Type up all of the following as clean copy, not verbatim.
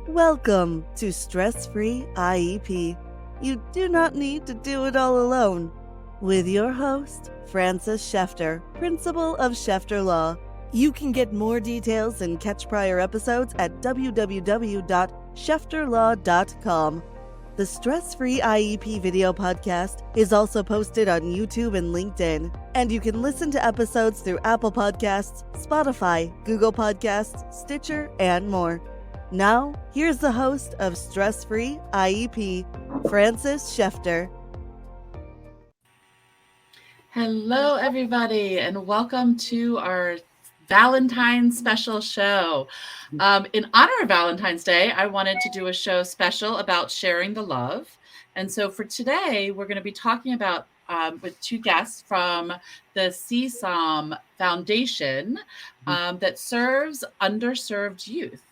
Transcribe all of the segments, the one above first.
Welcome to Stress-Free IEP. You do not need to do it all alone. With your host, Frances Shefter, Principal of Shefter Law. You can get more details and catch prior episodes at www.shefterlaw.com. The Stress-Free IEP video podcast is also posted on YouTube and LinkedIn, and you can listen to episodes through Apple Podcasts, Spotify, Google Podcasts, Stitcher, and more. Now, here's the host of Stress-Free IEP, Frances Shefter. Hello, everybody, and welcome to our Valentine's special show. In honor of Valentine's Day, I wanted to do a show special about sharing the love. And so for today, we're going to be talking about with two guests from the CSahm Foundation that serves underserved youth.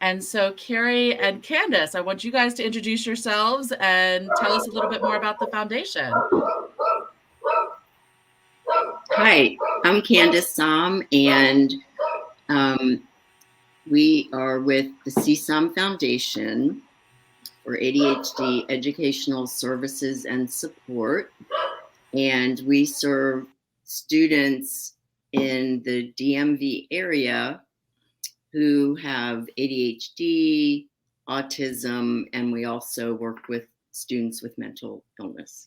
And so Kerri and Candace, I want you guys to introduce yourselves and tell us a little bit more about the foundation. Hi, I'm Candace Sahm, and we are with the CSahm Foundation for ADHD Educational Services and Support, and we serve students in the DMV area who have ADHD, autism, and we also work with students with mental illness.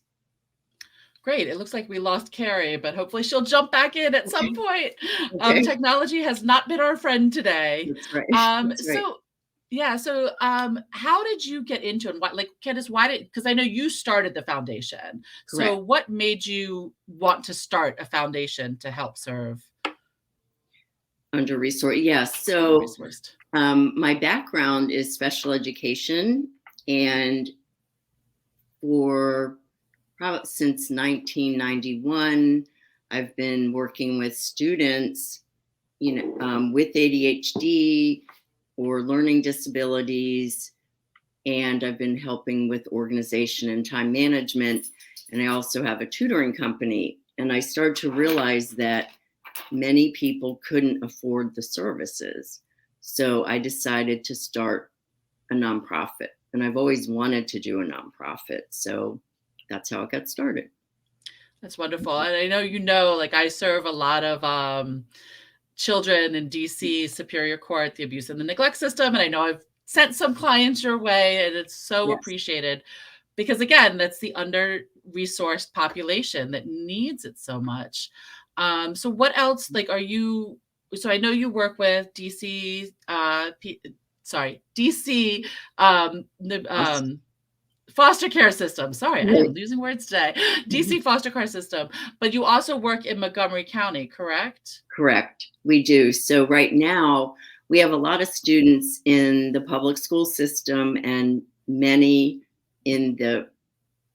Great. It looks like we lost Kerri, but hopefully she'll jump back in at some point. Okay. Technology has not been our friend today. That's right. That's right. So how did you get into it? And like, Candace, because I know you started the foundation. Correct. So what made you want to start a foundation to help serve? Under-resourced, yes. So my background is special education, and since 1991, I've been working with students, with ADHD or learning disabilities, and I've been helping with organization and time management. And I also have a tutoring company. And I started to realize that many people couldn't afford the services. So I decided to start a nonprofit. And I've always wanted to do a nonprofit. So that's how it got started. That's wonderful. And I know, like I serve a lot of children in DC Superior Court, the abuse and the neglect system. And I know I've sent some clients your way, and it's so appreciated because, again, that's the under-resourced population that needs it so much. So what else, like, so I know you work with DC, foster care system. Sorry, I am losing words today. DC foster care system. But you also work in Montgomery County, correct? Correct. We do. So right now, we have a lot of students in the public school system and many in the,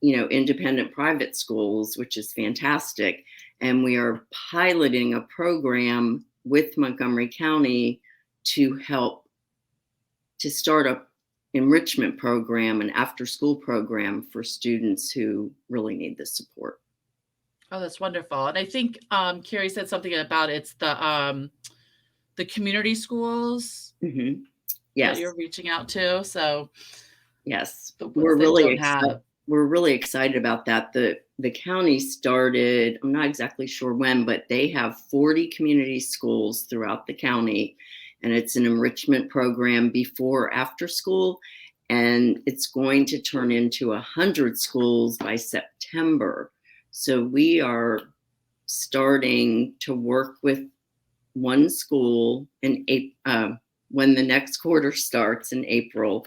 independent private schools, which is fantastic. And we are piloting a program with Montgomery County to help to start a enrichment program, an after-school program for students who really need the support. Oh, that's wonderful. And I think Kerri said something about it's the community schools yes. that you're reaching out to. So yes, we're really excited about that. The county started, I'm not exactly sure when, but they have 40 community schools throughout the county. And it's an enrichment program before after school. And it's going to turn into 100 schools by September. So we are starting to work with one school when the next quarter starts in April,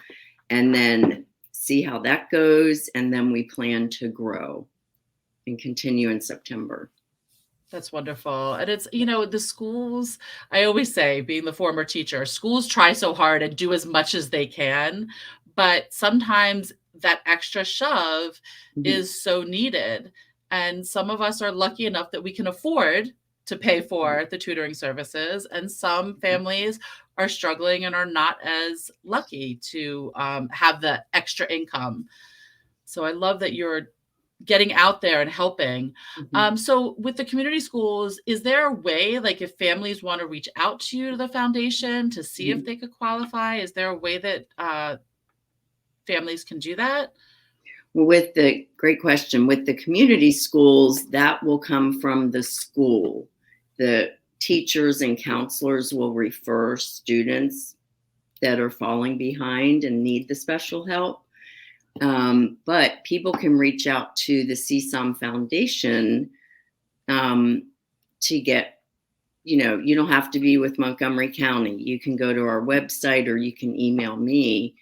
and then see how that goes. And then we plan to grow and continue in September. That's wonderful. And it's, the schools, I always say, being the former teacher, schools try so hard and do as much as they can, but sometimes that extra shove is so needed. And some of us are lucky enough that we can afford to pay for the tutoring services, and some families are struggling and are not as lucky to have the extra income. So I love that you're getting out there and helping. So with the community schools, is there a way, like if families want to reach out to you, to the foundation, to see if they could qualify? Is there a way that families can do that? Well, great question. With the community schools, that will come from the school. The teachers and counselors will refer students that are falling behind and need the special help. But people can reach out to the CSahm Foundation to get, you don't have to be with Montgomery County. You can go to our website or you can email me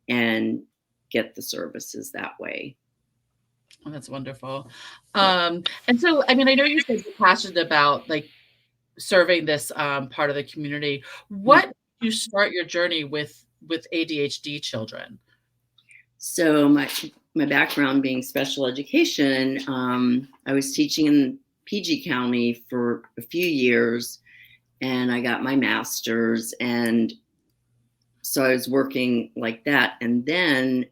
and get the services that way. Oh, that's wonderful. And so, I mean, I know you said you're passionate about like serving this part of the community. What did you start your journey with ADHD children? So my background being special education, I was teaching in PG County for a few years, and I got my master's, and so I was working like that. And then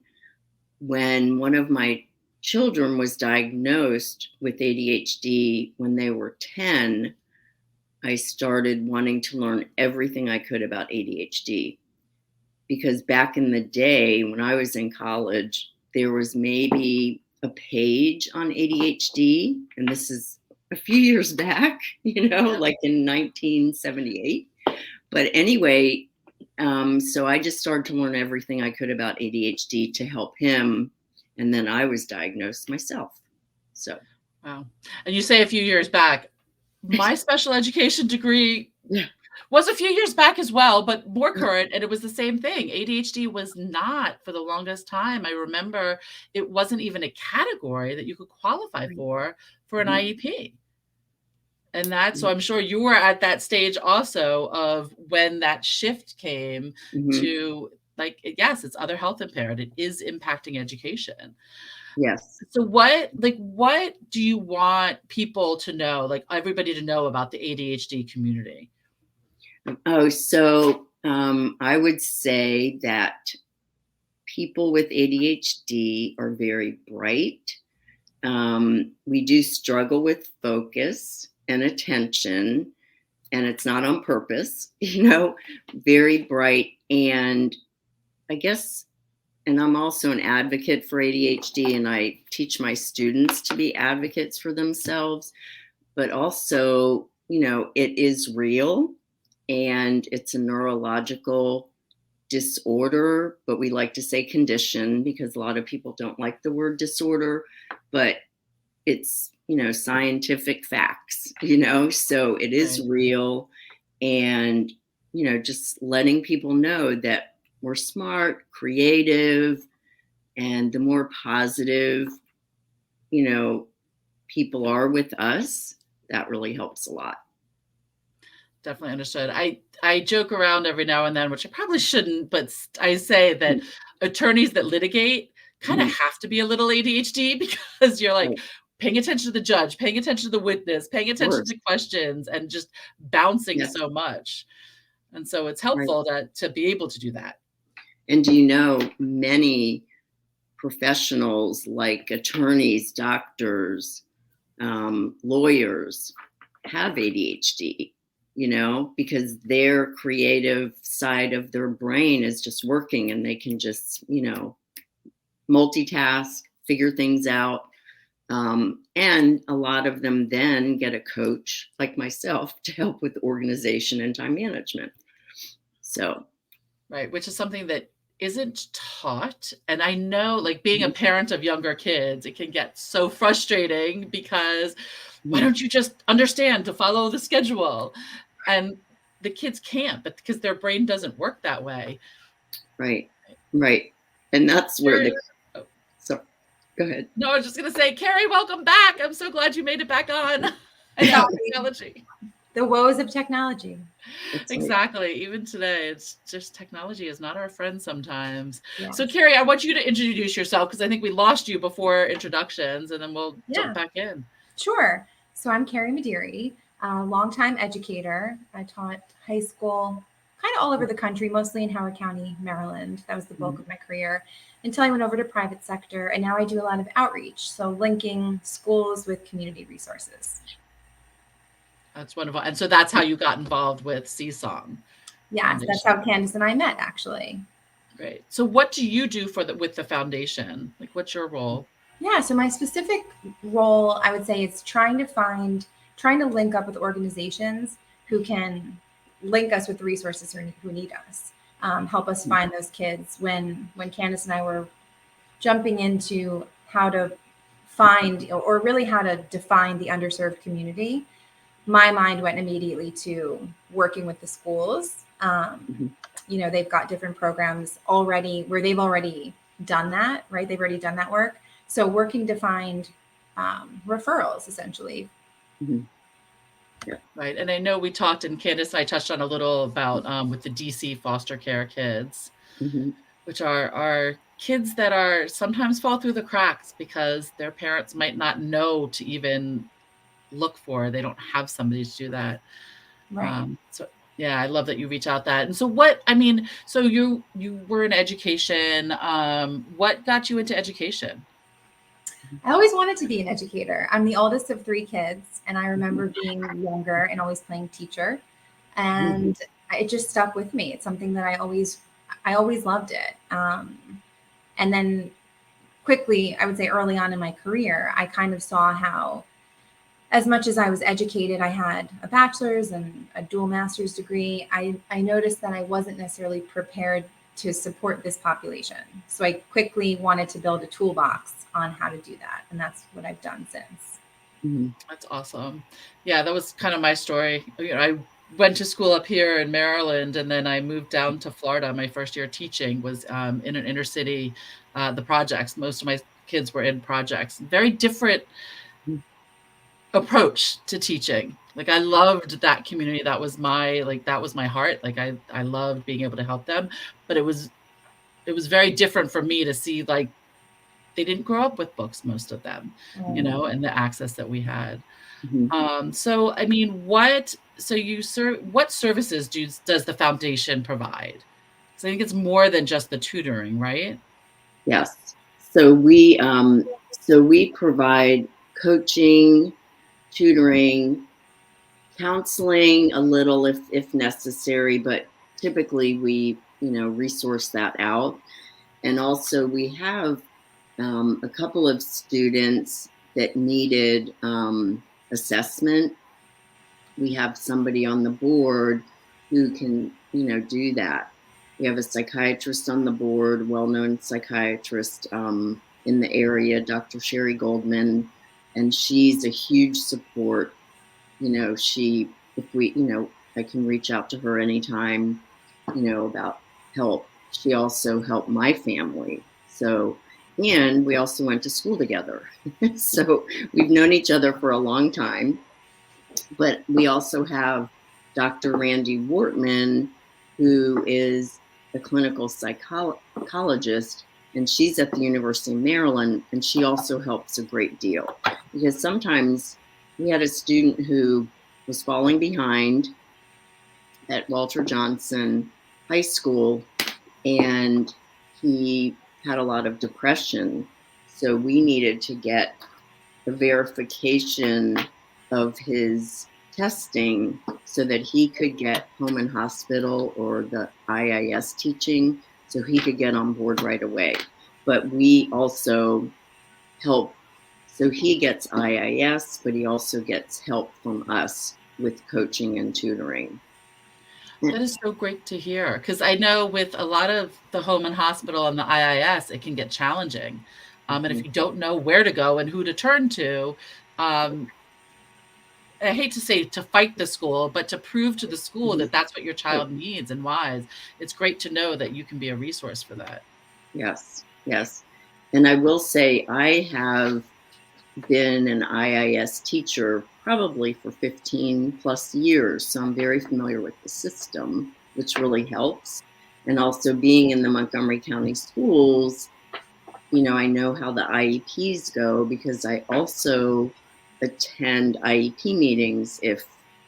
when one of my children was diagnosed with ADHD when they were 10, I started wanting to learn everything I could about ADHD. Because back in the day when I was in college, there was maybe a page on ADHD, and this is a few years back, like in 1978. But anyway, so I just started to learn everything I could about ADHD to help him. And then I was diagnosed myself. So. Wow. And you say a few years back. My special education degree was a few years back as well, but more current. And it was the same thing. ADHD was not, for the longest time, I remember it wasn't even a category that you could qualify for an IEP. And so I'm sure you were at that stage also of when that shift came to like, yes, it's other health impaired. It is impacting education. Yes. So what do you want people to know, like everybody to know about the ADHD community? Oh, so I would say that people with ADHD are very bright. We do struggle with focus and attention, and it's not on purpose, very bright. And I guess, and I'm also an advocate for ADHD, and I teach my students to be advocates for themselves, but also, it is real and it's a neurological disorder, but we like to say condition because a lot of people don't like the word disorder, but it's, scientific facts, so it is real. And, just letting people know that we're smart, creative, and the more positive, people are with us, that really helps a lot. Definitely understood. I joke around every now and then, which I probably shouldn't, but I say that attorneys that litigate kind of have to be a little ADHD because you're like paying attention to the judge, paying attention to the witness, paying attention to questions, and just bouncing so much. And so it's helpful to be able to do that. And many professionals like attorneys, doctors, lawyers have ADHD, because their creative side of their brain is just working and they can just, multitask, figure things out. And a lot of them then get a coach like myself to help with organization and time management. So. Right. Which is something that isn't taught. And I know, like being a parent of younger kids, it can get so frustrating because why don't you just understand to follow the schedule? And the kids can't, but because their brain doesn't work that way. Right. And that's where so go ahead. No, I was just going to say, Kerri, welcome back. I'm so glad you made it back on. Technology. The woes of technology. Exactly. Even today, it's just technology is not our friend sometimes. Yeah. So Kerri, I want you to introduce yourself because I think we lost you before introductions, and then we'll jump back in. Sure. So I'm Kerri Midiri, a longtime educator. I taught high school, kind of all over the country, mostly in Howard County, Maryland. That was the bulk of my career until I went over to private sector. And now I do a lot of outreach. So linking schools with community resources. That's wonderful. And so that's how you got involved with CSahm. Yes, that's how Candace and I met, actually. Great. So what do you do with the foundation? Like, what's your role? Yeah, so my specific role, I would say, is trying to link up with organizations who can link us with the resources who need us, help us find those kids. When Candace and I were jumping into how to find, or really how to define the underserved community, my mind went immediately to working with the schools. They've got different programs already where they've already done that, right? They've already done that work. So working to find referrals, essentially. Yeah. Right. And I know we talked, and Candace and I touched on a little about with the DC foster care kids, which are kids that are sometimes fall through the cracks because their parents might not know to even look for. They don't have somebody to do that. Right. So yeah, I love that you reach out that. And so so you were in education. What got you into education? I always wanted to be an educator. I'm the oldest of 3 kids, and I remember being younger and always playing teacher, and it just stuck with me. It's something that I always loved it. And then quickly, I would say early on in my career, I kind of saw how, as much as I was educated, I had a bachelor's and a dual master's degree. I noticed that I wasn't necessarily prepared to support this population. So I quickly wanted to build a toolbox on how to do that. And that's what I've done since. That's awesome. Yeah, that was kind of my story. I went to school up here in Maryland, and then I moved down to Florida. My first year teaching was in an inner city, the projects. Most of my kids were in projects. Very different approach to teaching. Like, I loved that community. That was my heart. Like, I loved being able to help them, but it was very different for me to see, like, they didn't grow up with books, most of them, and the access that we had. So, I mean, what services does the foundation provide? So I think it's more than just the tutoring, right? Yes. So we provide coaching, tutoring, counseling a little if necessary, but typically we resource that out. And also we have a couple of students that needed assessment. We have somebody on the board who can do that. We have a psychiatrist on the board, well-known psychiatrist in the area, Dr. Sherry Goldman, and she's a huge support. I can reach out to her anytime, about help. She also helped my family. So, and we also went to school together. So we've known each other for a long time. But we also have Dr. Randy Wortman, who is a clinical psychologist, and she's at the University of Maryland, and she also helps a great deal. Because sometimes we had a student who was falling behind at Walter Johnson High School, and he had a lot of depression. So we needed to get a verification of his testing so that he could get home and hospital or the IIS teaching, so he could get on board right away. But we also help, so he gets IIS, but he also gets help from us with coaching and tutoring. That is so great to hear, because I know with a lot of the home and hospital and the IIS, it can get challenging. And if you don't know where to go and who to turn to, I hate to say to fight the school, but to prove to the school that that's what your child needs and why, it's great to know that you can be a resource for that. Yes, yes. And I will say I have been an IIS teacher probably for 15 plus years. So I'm very familiar with the system, which really helps. And also being in the Montgomery County schools, I know how the IEPs go because I also attend IEP meetings if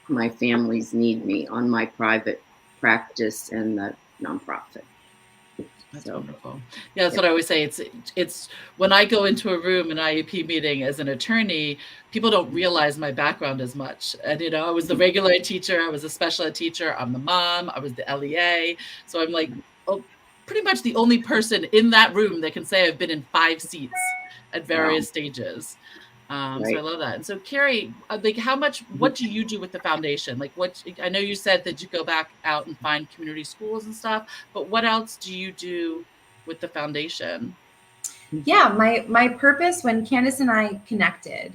my families need me on my private practice and the nonprofit. That's wonderful. Yeah, that's what I always say. It's when I go into a room, an IEP meeting as an attorney, people don't realize my background as much. And, you know, I was the regular ed teacher, I was a special ed teacher, I'm the mom, I was the LEA. So I'm like, oh, pretty much the only person in that room that can say I've been in 5 seats at various stages. So I love that. And so Kerri, like what do you do with the foundation? Like I know you said that you go back out and find community schools and stuff, but what else do you do with the foundation? Yeah, my purpose when Candace and I connected,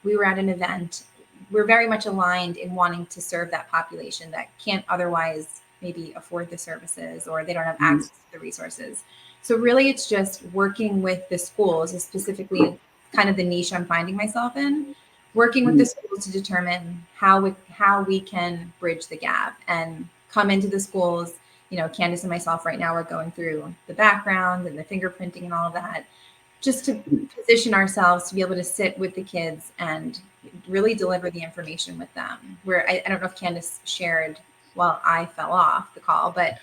we were at an event. We're very much aligned in wanting to serve that population that can't otherwise maybe afford the services or they don't have access to the resources. So really it's just working with the schools, specifically kind of the niche I'm finding myself in, working with the schools to determine how we can bridge the gap and come into the schools. You know, Candace and myself right now are going through the background and the fingerprinting and all of that, just to position ourselves to be able to sit with the kids and really deliver the information with them. Where I don't know if Candace shared while I fell off the call, but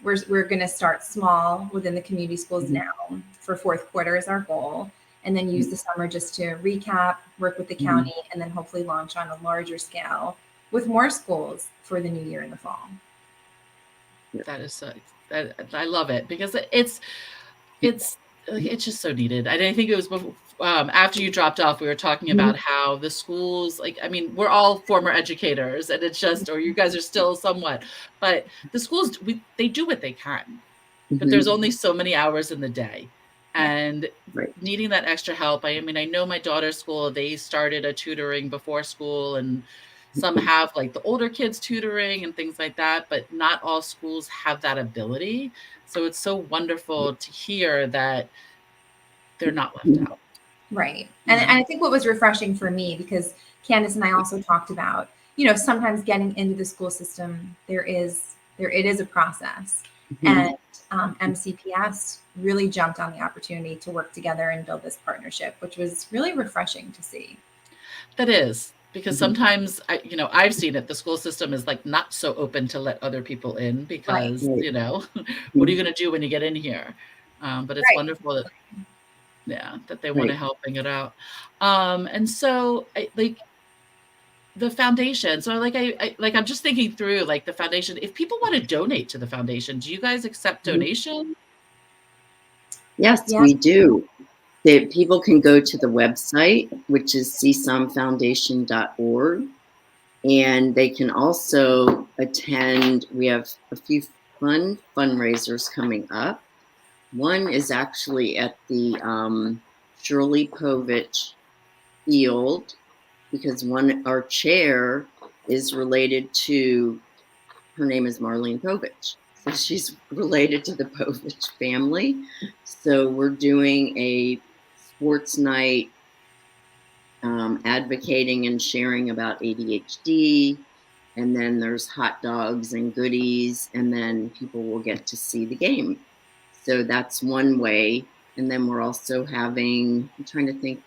we're going to start small within the community schools now for fourth quarter is our goal. And then use the summer just to recap, work with the county, and then hopefully launch on a larger scale with more schools for the new year in the fall. That is I love it because it's just so needed. I think it was before, after you dropped off, we were talking about how the schools, like, I mean, we're all former educators and it's just, or you guys are still somewhat, but the schools, they do what they can, but there's only so many hours in the day. And needing that extra help. I mean, I know my daughter's school, they started a tutoring before school and some have like the older kids tutoring and things like that, but not all schools have that ability. So it's so wonderful to hear that they're not left out. Right. And I think what was refreshing for me, because Candace and I also talked about, you know, sometimes getting into the school system, it is a process. And MCPS really jumped on the opportunity to work together and build this partnership, which was really refreshing to see. That is, because sometimes, I've seen it. The school system is like not so open to let other people in because, you know, what are you going to do when you get in here? But it's wonderful that they want to help bring it out. And so like the foundation. So like I'm just thinking through like the foundation. If people want to donate to the foundation, do you guys accept donation? Yes, we do. People can go to the website, which is CSaHmFoundation.org, and they can also attend. We have a few fun fundraisers coming up. One is actually at the Shirley Povich Field, because our chair is related to, her name is Marlene Povich. So she's related to the Povich family. So we're doing a sports night advocating and sharing about ADHD. And then there's hot dogs and goodies, and then people will get to see the game. So that's one way. And then we're also having, we're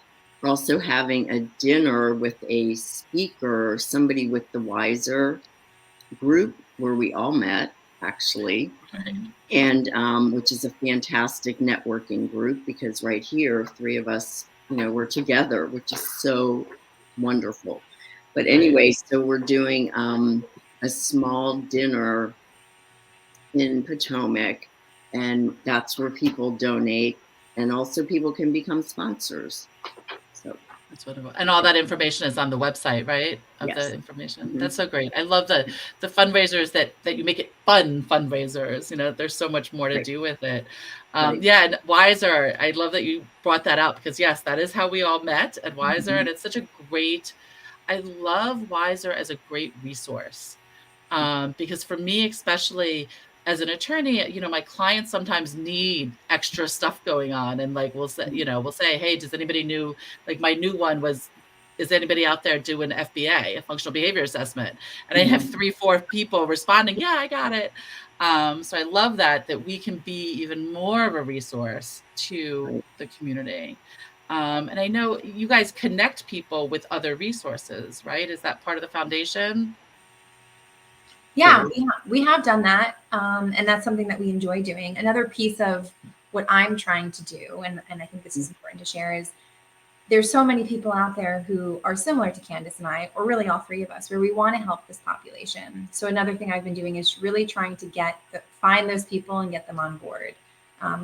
also having a dinner with a speaker, somebody with the Wiser group where we all met, actually, and which is a fantastic networking group, because right here, 3 of us, we're together, which is so wonderful. But anyway, so we're doing a small dinner in Potomac, and that's where people donate, and also people can become sponsors. So that's wonderful. And all that information is on the website, right? The information. That's so great. I love the fundraisers that you make it fun fundraisers. There's so much more to do with it. Yeah, and Wiser, I love that you brought that up, because yes, that is how we all met at Wiser, and it's such a great, I love Wiser as a great resource, because for me, especially as an attorney, my clients sometimes need extra stuff going on, and like we'll say, hey, does anybody know? Like my new one was, is anybody out there doing FBA, a functional behavior assessment? And I have 3-4 people responding, yeah, I got it. So I love that we can be even more of a resource to the community. And I know you guys connect people with other resources, right? Is that part of the foundation? Yeah, we have done that. And that's something that we enjoy doing. Another piece of what I'm trying to do, and I think this is important to share, is there's so many people out there who are similar to Candace and I, or really all three of us, where we want to help this population. So another thing I've been doing is really trying to find those people and get them on board.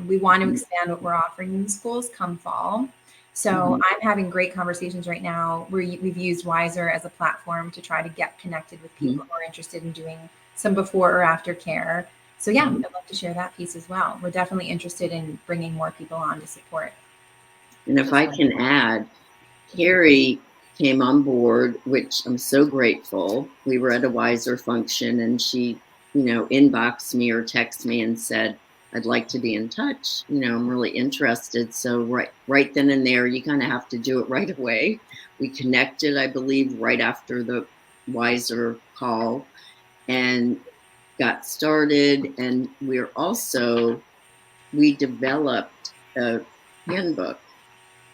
We want to expand what we're offering in schools come fall. So I'm having great conversations right now where we've used Wiser as a platform to try to get connected with people who are interested in doing some before or after care. So yeah, I'd love to share that piece as well. We're definitely interested in bringing more people on to support. And if I can add, Kerri came on board, which I'm so grateful. We were at a Wiser function and she, inboxed me or texted me and said, I'd like to be in touch. I'm really interested. So right then and there, you kind of have to do it right away. We connected, I believe, right after the Wiser call and got started. And we developed a handbook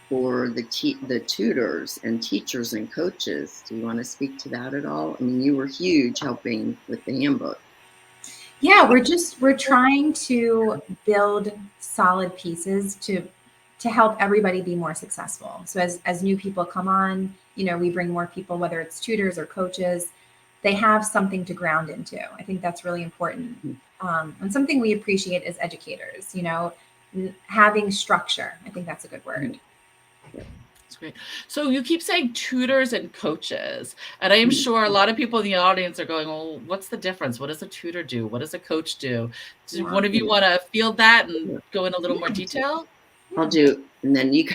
for the tutors and teachers and coaches. Do you want to speak to that at all? I mean, you were huge helping with the handbook. Yeah, we're trying to build solid pieces to help everybody be more successful. So as new people come on, we bring more people, whether it's tutors or coaches, they have something to ground into. I think that's really important. And something we appreciate as educators, having structure. I think that's a good word. That's great. So you keep saying tutors and coaches, and I am sure a lot of people in the audience are going, well, what's the difference? What does a tutor do? What does a coach do? Do one of you want to field that and go in a little more detail? I'll do, and then you go.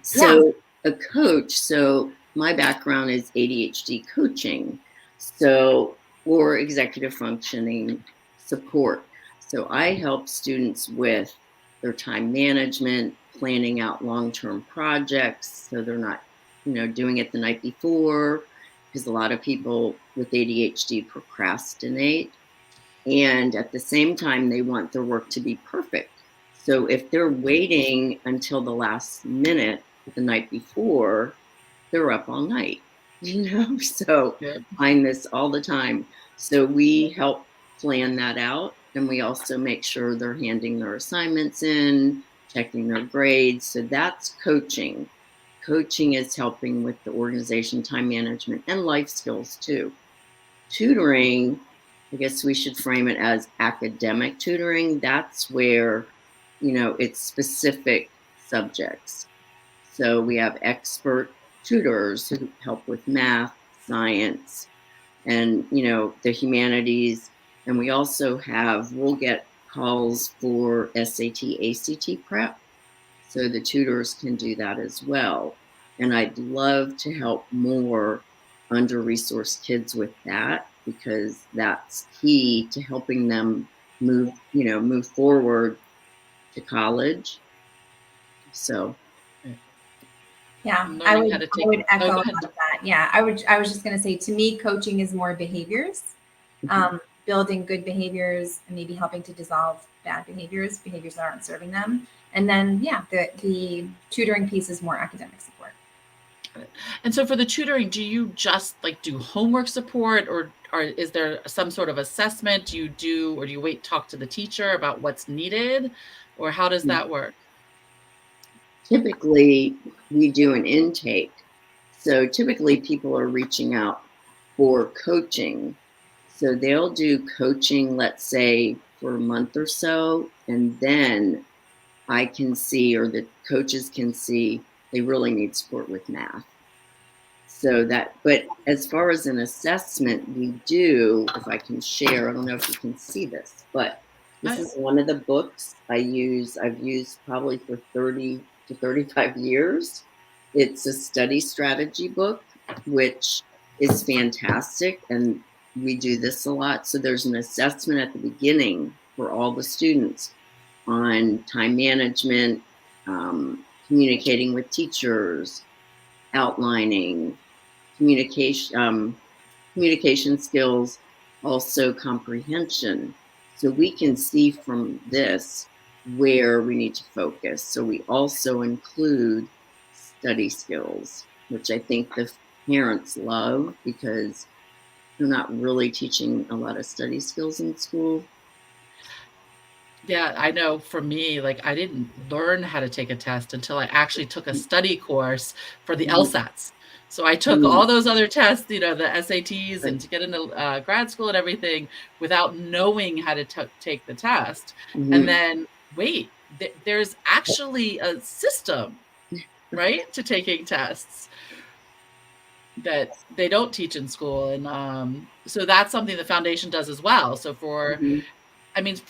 So a coach, so my background is ADHD coaching, or executive functioning support. So I help students with their time management, planning out long-term projects so they're not, doing it the night before, because a lot of people with ADHD procrastinate. And at the same time, they want their work to be perfect. So if they're waiting until the last minute the night before, they're up all night, So find this all the time. So we help plan that out. And we also make sure they're handing their assignments in, checking their grades. So that's coaching. Coaching is helping with the organization, time management, and life skills too. Tutoring, I guess we should frame it as academic tutoring. That's where, it's specific subjects. So we have expert tutors who help with math, science, and, the humanities. And we also we'll get calls for SAT, ACT prep. So the tutors can do that as well. And I'd love to help more under-resourced kids with that, because that's key to helping them move forward to college. So yeah, I would echo all of that. Yeah, I was just going to say, to me, coaching is more behaviors, building good behaviors and maybe helping to dissolve bad behaviors that aren't serving them. And then, the tutoring piece is more academic support. And so for the tutoring, do you just do homework support, or is there some sort of assessment? Do you wait, talk to the teacher about what's needed, or how does that work? Typically, we do an intake. So typically people are reaching out for coaching. So they'll do coaching, let's say, for a month or so, and then I can see, or the coaches can see, they really need support with math. But as far as an assessment, we do, if I can share, I don't know if you can see this, but this is one of the books I've used probably for 30 to 35 years. It's a study strategy book, which is fantastic. And we do this a lot. So there's an assessment at the beginning for all the students on time management, communicating with teachers, outlining, communication skills, also comprehension. So we can see from this where we need to focus. So we also include study skills, which I think the parents love, because they're not really teaching a lot of study skills in school. Yeah, I know for me, like I didn't learn how to take a test until I actually took a study course for the LSATs. So I took all those other tests, the SATs, and to get into grad school and everything without knowing how to take the test. And then, wait, there's actually a system, right, to taking tests that they don't teach in school. And so that's something the foundation does as well. So for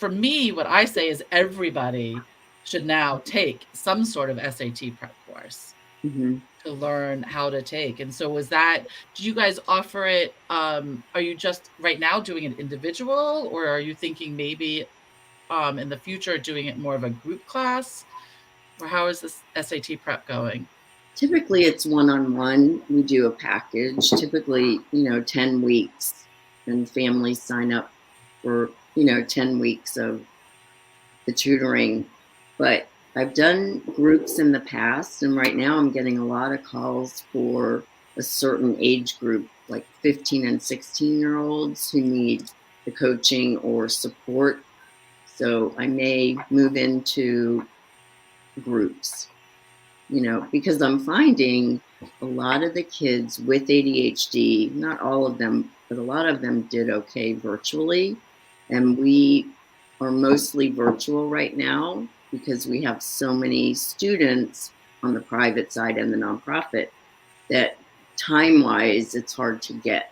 me, what I say is everybody should now take some sort of SAT prep course to learn how to take. And so do you guys offer it? Are you just right now doing it individual, or are you thinking maybe in the future doing it more of a group class? Or how is this SAT prep going? Typically it's one-on-one. We do a package, typically, 10 weeks, and families sign up for, 10 weeks of the tutoring. But I've done groups in the past, and right now I'm getting a lot of calls for a certain age group, like 15 and 16-year-olds who need the coaching or support. So I may move into groups, because I'm finding a lot of the kids with ADHD, not all of them, but a lot of them did okay virtually. And we are mostly virtual right now because we have so many students on the private side and the nonprofit that time-wise, it's hard to get.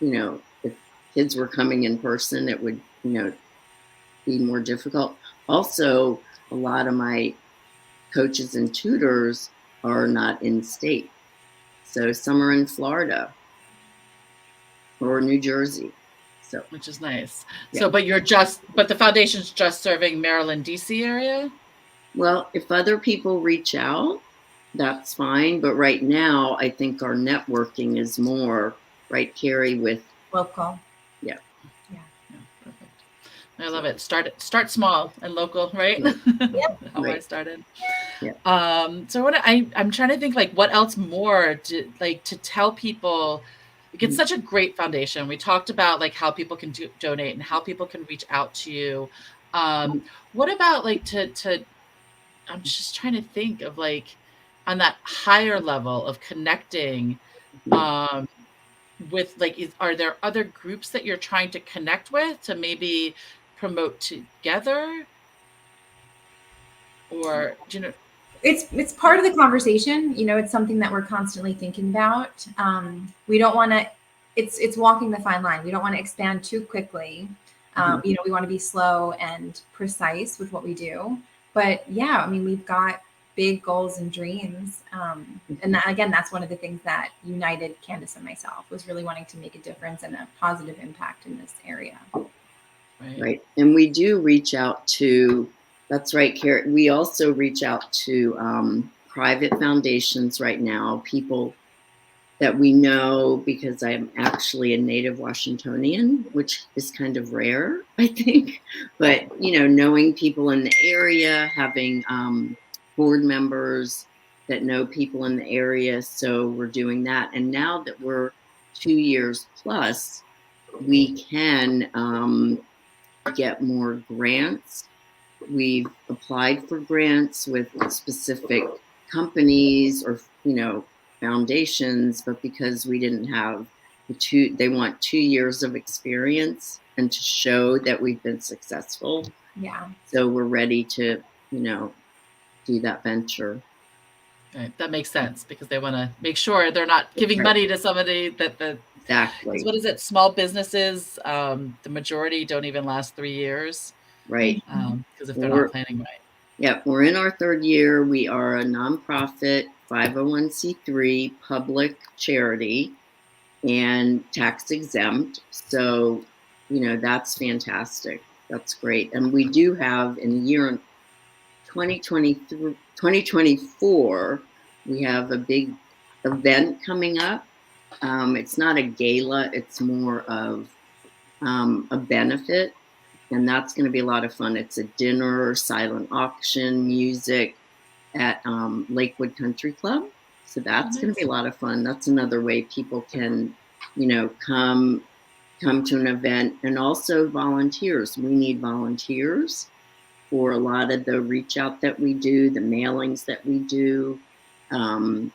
If kids were coming in person, it would, be more difficult. Also, a lot of my coaches and tutors are not in state. So some are in Florida or New Jersey. So, which is nice. Yeah. So, but the foundation's just serving Maryland, DC area? Well, if other people reach out, that's fine. But right now, I think our networking is more, right, Kerri, with local. Yeah. Perfect. I love it. Start small and local, right? Yeah. How I started. Yeah. So I'm trying to think, like, what else more to tell people. It's such a great foundation. We talked about like how people can donate and how people can reach out to you. What about like I'm just trying to think of like on that higher level of connecting with like, are there other groups that you're trying to connect with to maybe promote together? Or, It's part of the conversation. It's something that we're constantly thinking about. We don't want to, it's walking the fine line. We don't want to expand too quickly. We want to be slow and precise with what we do. But yeah, we've got big goals and dreams. And again, that's one of the things that united Candace and myself, was really wanting to make a difference and a positive impact in this area. Right. And we do reach out to, that's right, Kerri. We also reach out to private foundations right now, people that we know, because I'm actually a native Washingtonian, which is kind of rare, I think. But, knowing people in the area, having board members that know people in the area. So we're doing that. And now that we're 2 years plus, we can get more grants. We've applied for grants with specific companies or, foundations, but because we didn't have they want 2 years of experience and to show that we've been successful. Yeah. So we're ready to, do that venture. Right. That makes sense, because they want to make sure they're not giving money to somebody Exactly. What is it? Small businesses, the majority don't even last 3 years. Right. Because if they're not planning right. Yeah, we're in our 3rd year. We are a nonprofit 501c3 public charity and tax exempt. So, that's fantastic. That's great. And we do have, in the year 2024, we have a big event coming up. It's not a gala, it's more of a benefit. And that's going to be a lot of fun. It's a dinner, silent auction, music at Lakewood Country Club. So that's going to be a lot of fun. That's another way people can come to an event, and also volunteers. We need volunteers for a lot of the reach out that we do, the mailings that we do. And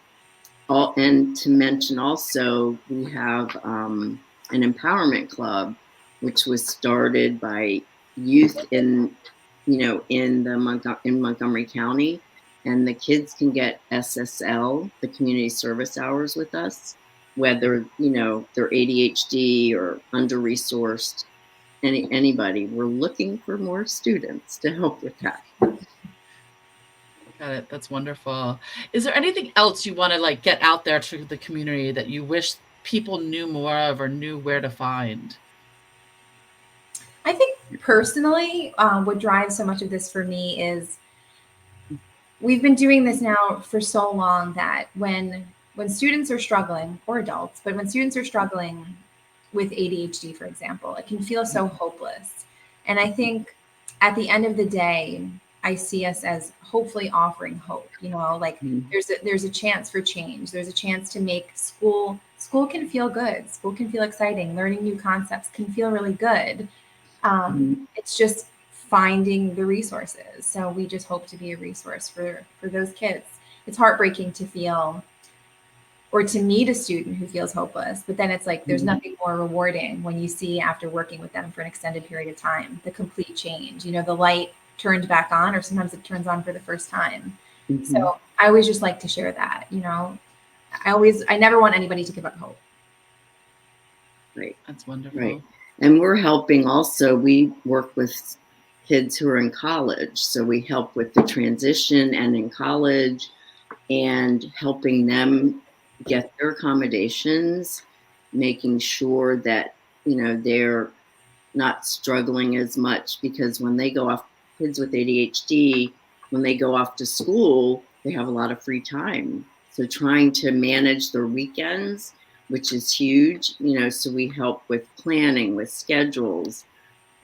to mention also, we have an empowerment club, which was started by youth in Montgomery County, and the kids can get SSL, the community service hours, with us, whether they're ADHD or under-resourced. Anybody. We're looking for more students to help with that. Got it. That's wonderful. Is there anything else you want to get out there to the community that you wish people knew more of or knew where to find? I think personally, what drives so much of this for me is we've been doing this now for so long that when students are struggling, or adults, but when students are struggling with ADHD, for example, it can feel so hopeless. And I think at the end of the day, I see us as hopefully offering hope. There's a chance for change. There's a chance to make school can feel good. School can feel exciting. Learning new concepts can feel really good. It's just finding the resources. So we just hope to be a resource for those kids. It's heartbreaking to feel or to meet a student who feels hopeless, but then it's there's nothing more rewarding when you see, after working with them for an extended period of time, the complete change. The light turned back on, or sometimes it turns on for the first time. So I always just like to share that. I never want anybody to give up hope. Right. That's wonderful. Right. And we're helping also, we work with kids who are in college. So we help with the transition and in college, and helping them get their accommodations, making sure that, they're not struggling as much, because when they go off, kids with ADHD, when they go off to school, they have a lot of free time. So trying to manage their weekends, which is huge, so we help with planning, with schedules.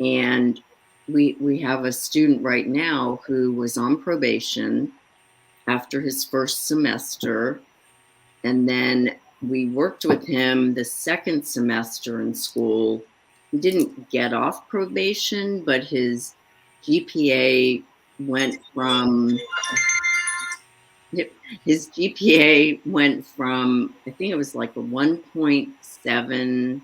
And we have a student right now who was on probation after his first semester. And then we worked with him the second semester in school. He didn't get off probation, but his GPA went from, I think it was like a 1.7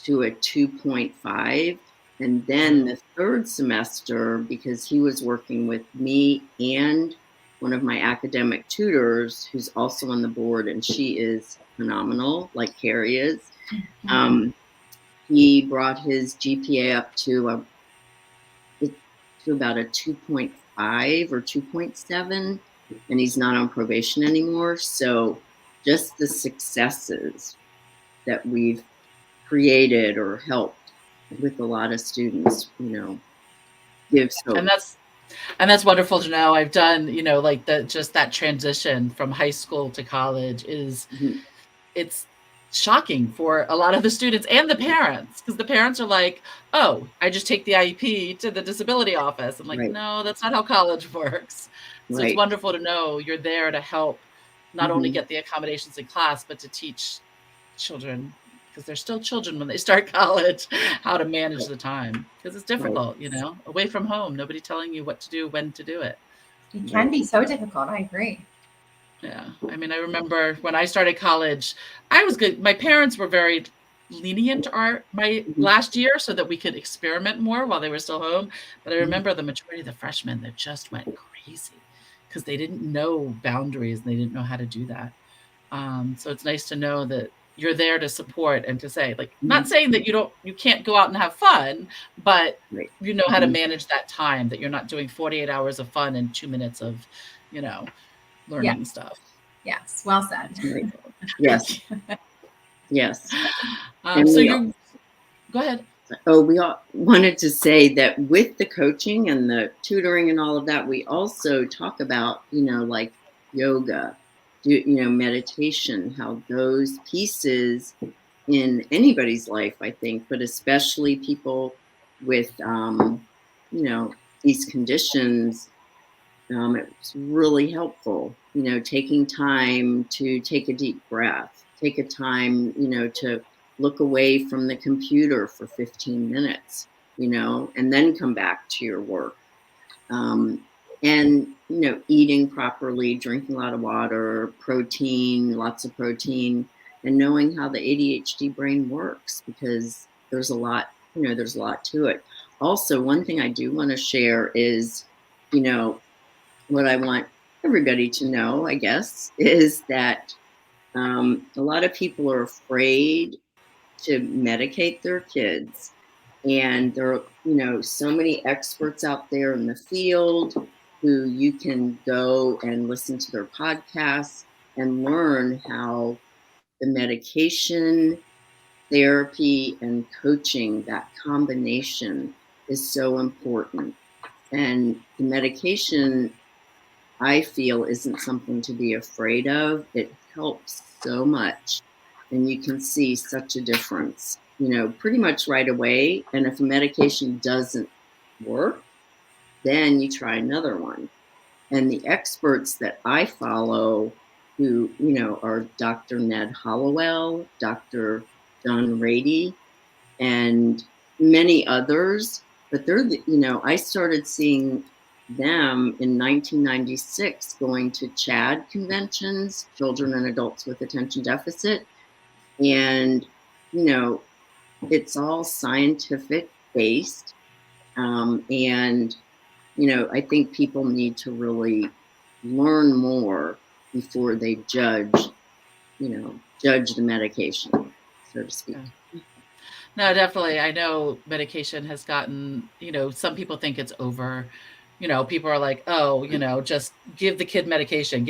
to a 2.5. And then the third semester, because he was working with me and one of my academic tutors, who's also on the board, and she is phenomenal, like Kerri is. He brought his GPA up to about a 2.5 or 2.7, and he's not on probation anymore. So just the successes that we've created or helped with a lot of students, gives hope. And that's wonderful to know. I've done, just that transition from high school to college is, it's shocking for a lot of the students and the parents, because the parents are like, oh, I just take the IEP to the disability office. I'm like, no, that's not how college works. So it's wonderful to know you're there to help not only get the accommodations in class, but to teach children, because they're still children when they start college, how to manage the time, because it's difficult, away from home, nobody telling you what to do, when to do it. It can be so difficult. I agree. Yeah. I mean, I remember when I started college, I was good. My parents were very lenient my last year so that we could experiment more while they were still home. But I remember the majority of the freshmen that just went crazy because they didn't know boundaries and they didn't know how to do that. So it's nice to know that you're there to support and to say, not saying that you can't go out and have fun, but you know how to manage that time, that you're not doing 48 hours of fun and 2 minutes of, learning stuff. Yes. Well said. Yes. Yes. So go ahead. Oh, we all wanted to say that with the coaching and the tutoring and all of that, we also talk about, like yoga, meditation, how those pieces in anybody's life, I think, but especially people with, these conditions, it's really helpful, taking time to take a deep breath, take a time, to look away from the computer for 15 minutes, and then come back to your work. And, eating properly, drinking a lot of water, lots of protein, and knowing how the ADHD brain works, because there's a lot to it. Also, one thing I do want to share is, what I want everybody to know, I guess, is that a lot of people are afraid to medicate their kids. And there are, so many experts out there in the field who you can go and listen to their podcasts and learn how the medication, therapy, and coaching, that combination is so important. And the medication, I feel, isn't something to be afraid of. It helps so much. And you can see such a difference, pretty much right away. And if a medication doesn't work, then you try another one. And the experts that I follow, who, are Dr. Ned Hollowell, Dr. John Rady, and many others, but they're, I started seeing them in 1996 going to CHAD conventions, children and adults with attention deficit. And, it's all scientific based. And, I think people need to really learn more before they judge the medication, so to speak. No, definitely. I know medication has gotten, some people think it's over. People are like, oh, just give the kid medication,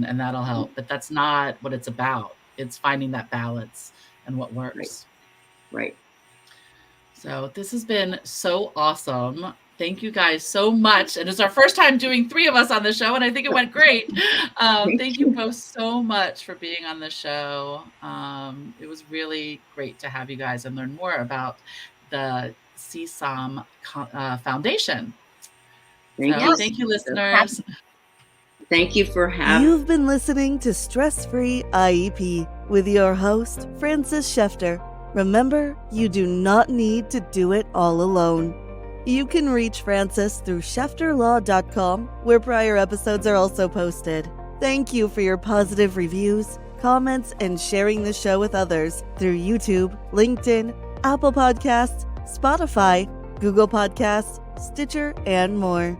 and that'll help. But that's not what it's about. It's finding that balance and what works. Right. So this has been so awesome. Thank you guys so much. And it's our first time doing 3 of us on the show, and I think it went great. Thank you both so much for being on the show. It was really great to have you guys and learn more about the CSahm Foundation. Thank you, listeners. Thank you for having. You've been listening to Stress-Free IEP with your host, Frances Shefter. Remember, you do not need to do it all alone. You can reach Frances through shefterlaw.com, where prior episodes are also posted. Thank you for your positive reviews, comments, and sharing the show with others through YouTube, LinkedIn, Apple Podcasts, Spotify, Google Podcasts, Stitcher, and more.